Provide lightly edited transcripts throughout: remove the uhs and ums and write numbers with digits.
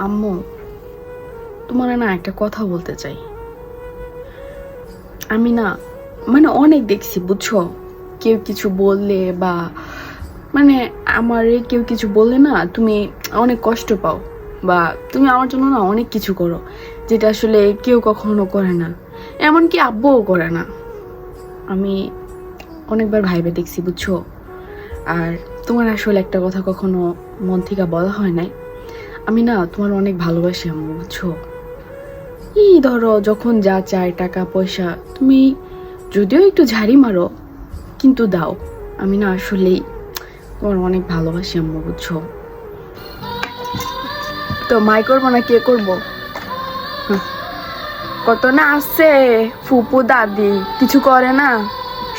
আম্মু, তোমার না একটা কথা বলতে চাই। আমি না মানে অনেক দেখছি বুঝছো, কেউ কিছু বললে বা মানে আমারে কেউ কিছু বললে না তুমি অনেক কষ্ট পাও, বা তুমি আমার জন্য না অনেক কিছু করো যেটা আসলে কেউ কখনো করে না, এমনকি আব্বুও করে না। আমি অনেকবার ভাইবে দেখছি বুঝছো। আর তোমার আসলে একটা কথা কখনো মন থেকে বলা হয় নাই। আমি না তোমার অনেক ভালোবাসি আম্মু বুঝছো। এই ধরো যখন যা চাই টাকা পয়সা তুমি যদিও একটু ঝাড়ি মারো কিন্তু দাও। আমি না আসলেই তোমার অনেক ভালোবাসি আম্মু বুঝছো। তো মাই করবো না কে করবো? কত না আছে ফুপু দাদি, কিছু করে না।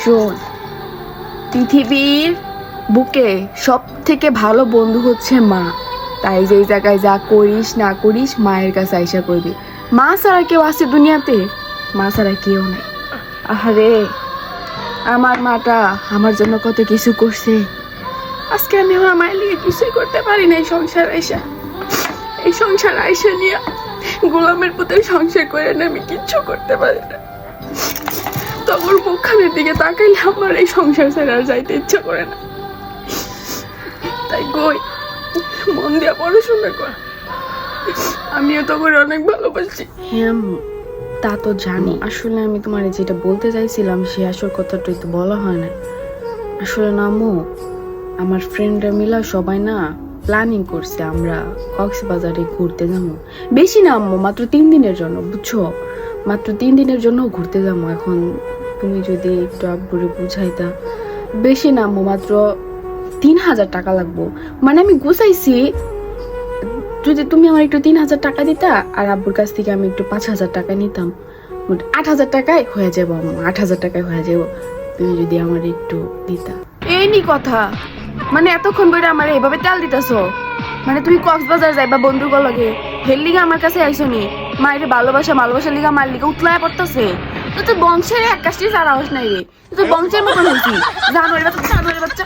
শোন, পৃথিবীর বুকে সব থেকে ভালো বন্ধু হচ্ছে মা। তাই যেই জায়গায় যা করিস না করিস মায়ের কাছে আইসা করবি। মা ছাড়া কেউ আছে দুনিয়াতে? মা ছাড়া কেউ নাই। আহারে, আমার মাটা আমার জন্য কত কিছু করছে। আজকে আমি আমার মায়ের লিগে কিছুই করতে পারি না। এই সংসার আইসা নিয়ে গোলামের পুতের সংসার করে না আমি কিচ্ছু করতে পারি না। তোর মুখখানের দিকে তাকাইলে আমার এই সংসার ছেড়ে আর যাইতে ইচ্ছা করে না। তাই কই মন দিয়া পড়াশোনা কর। আমিও তো করে অনেক ভালোবাসি। হ্যাঁ তা তো জানি। আসলে আমি তোমার যেটা বলতে চাইছিলাম সে আসল কথাটা তো বলা হয় না। আসলে না আম্মু, আমার ফ্রেন্ডরা মিলা সবাই না প্ল্যানিং করছে আমরা কক্সবাজারে ঘুরতে যাবো। বেশি না আম্মু, মাত্র 3 দিনের জন্য বুঝছো। মাত্র 3 দিনের জন্য ঘুরতে যাবো। এখন তুমি যদি একটু আব্বুরে বুঝাইতা। বেশি না আম্মু, মাত্র 3,000 টাকা লাগবো। মানে আমি গুছাইছি, যদি তুমি আমার একটু 3,000 টাকা দিতা আর আব্বুর কাছ থেকে আমি একটু 5,000 টাকা নিতাম, 8,000 টাকায় হয়ে যাবো আম্মু। 8,000 টাকায় হয়ে যাবো তুমি যদি আমার একটু দিতা। এই নি কথা, মানে এতক্ষণ ধরে আমার এইভাবে তেল দিতেছো। মানে তুমি কক্সবাজার যাইবা বন্ধুর লগে, হের লিগা আমার কাছে আইসো নি? মায়ের ভালোবাসার লিগা মায়ের লিগা উতলায় পড়তেছে। তো তোর বংশের এক কাজটি সারা হোস নাই রে, তোর বংশের মতন হয়েছি। জানোয়ারের বাচ্চা।